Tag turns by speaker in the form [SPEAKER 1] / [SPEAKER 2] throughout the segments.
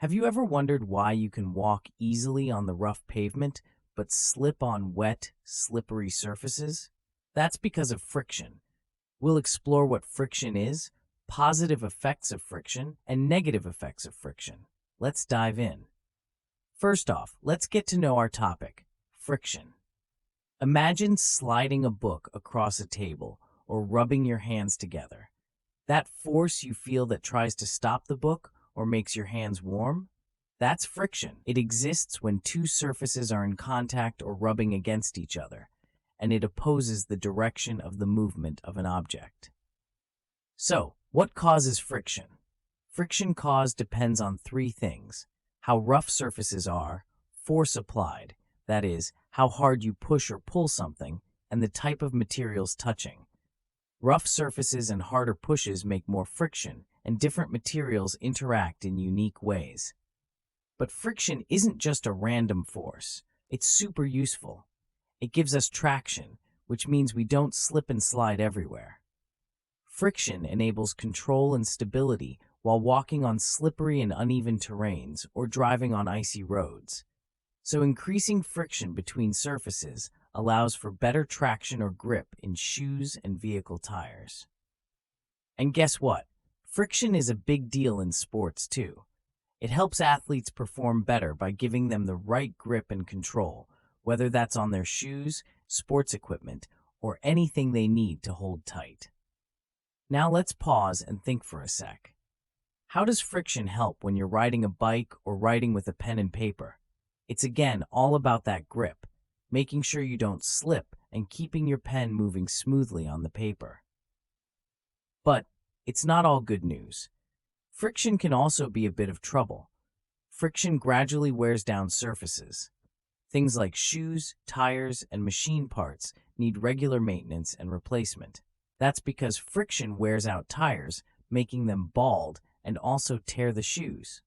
[SPEAKER 1] Have you ever wondered why you can walk easily on the rough pavement but slip on wet, slippery surfaces? That's because of friction. We'll explore what friction is, positive effects of friction, and negative effects of friction. Let's dive in. First off, let's get to know our topic, friction. Imagine sliding a book across a table or rubbing your hands together. That force you feel that tries to stop the book or makes your hands warm? That's friction. It exists when two surfaces are in contact or rubbing against each other, and it opposes the direction of the movement of an object. So, what causes friction? Friction cause depends on three things: how rough surfaces are, force applied, that is, how hard you push or pull something, and the type of materials touching. Rough surfaces and harder pushes make more friction, and different materials interact in unique ways. But friction isn't just a random force. It's super useful. It gives us traction, which means we don't slip and slide everywhere. Friction enables control and stability while walking on slippery and uneven terrains or driving on icy roads. So increasing friction between surfaces allows for better traction or grip in shoes and vehicle tires. And guess what? Friction is a big deal in sports too. It helps athletes perform better by giving them the right grip and control, whether that's on their shoes, sports equipment, or anything they need to hold tight. Now let's pause and think for a sec. How does friction help when you're riding a bike or writing with a pen and paper? It's again all about that grip, making sure you don't slip and keeping your pen moving smoothly on the paper. But it's not all good news. Friction can also be a bit of trouble. Friction gradually wears down surfaces. Things like shoes, tires, and machine parts need regular maintenance and replacement. That's because friction wears out tires, making them bald and also tear the shoes.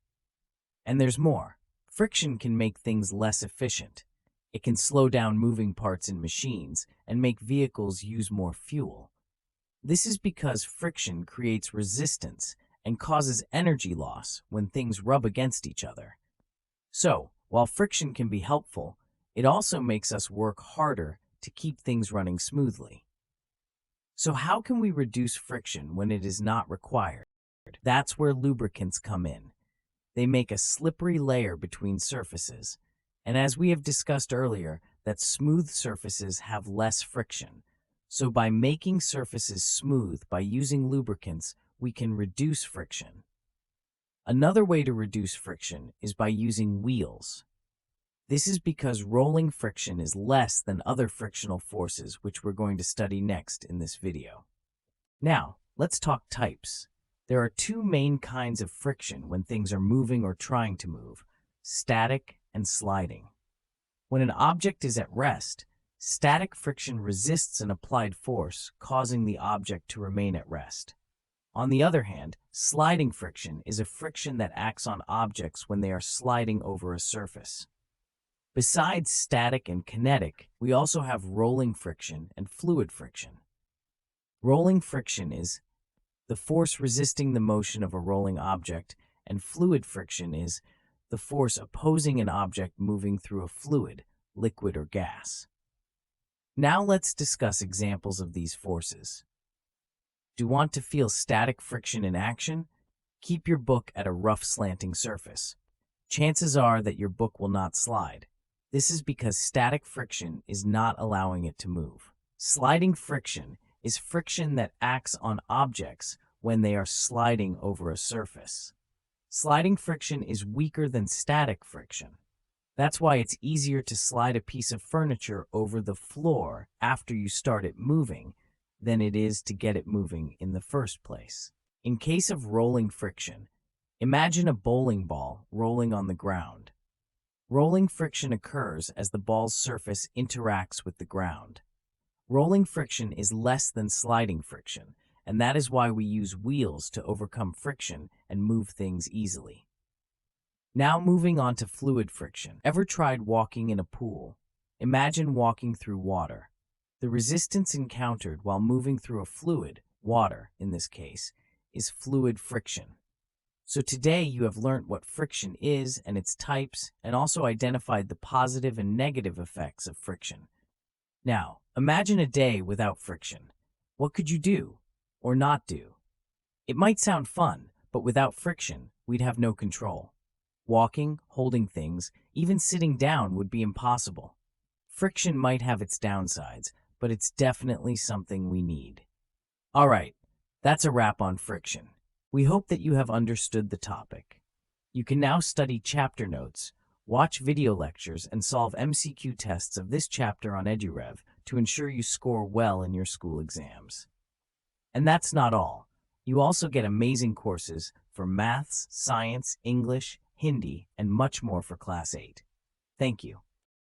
[SPEAKER 1] And there's more. Friction can make things less efficient. It can slow down moving parts in machines and make vehicles use more fuel. This is because friction creates resistance and causes energy loss when things rub against each other. So, while friction can be helpful, it also makes us work harder to keep things running smoothly. So how can we reduce friction when it is not required? That's where lubricants come in. They make a slippery layer between surfaces. And as we have discussed earlier, that smooth surfaces have less friction. So by making surfaces smooth by using lubricants, we can reduce friction. Another way to reduce friction is by using wheels. This is because rolling friction is less than other frictional forces, which we're going to study next in this video. Now, let's talk types. There are two main kinds of friction when things are moving or trying to move: static and sliding. When an object is at rest, static friction resists an applied force, causing the object to remain at rest. On the other hand, sliding friction is a friction that acts on objects when they are sliding over a surface. Besides static and kinetic, we also have rolling friction and fluid friction. Rolling friction is the force resisting the motion of a rolling object, and fluid friction is the force opposing an object moving through a fluid, liquid, or gas. Now let's discuss examples of these forces. Do you want to feel static friction in action? Keep your book at a rough slanting surface. Chances are that your book will not slide. This is because static friction is not allowing it to move. Sliding friction is friction that acts on objects when they are sliding over a surface. Sliding friction is weaker than static friction. That's why it's easier to slide a piece of furniture over the floor after you start it moving than it is to get it moving in the first place. In case of rolling friction, imagine a bowling ball rolling on the ground. Rolling friction occurs as the ball's surface interacts with the ground. Rolling friction is less than sliding friction, and that is why we use wheels to overcome friction and move things easily. Now moving on to fluid friction. Ever tried walking in a pool? Imagine walking through water. The resistance encountered while moving through a fluid, water in this case, is fluid friction. So today you have learned what friction is and its types, and also identified the positive and negative effects of friction. Now, imagine a day without friction. What could you do or not do? It might sound fun, but without friction, we'd have no control. Walking, holding things, even sitting down would be impossible. Friction might have its downsides, but it's definitely something we need. All right, that's a wrap on friction. We hope that you have understood the topic. You can now study chapter notes, watch video lectures, and solve MCQ tests of this chapter on EduRev to ensure you score well in your school exams. And that's not all. You also get amazing courses for maths, science, English, Hindi, and much more for Class 8. Thank you.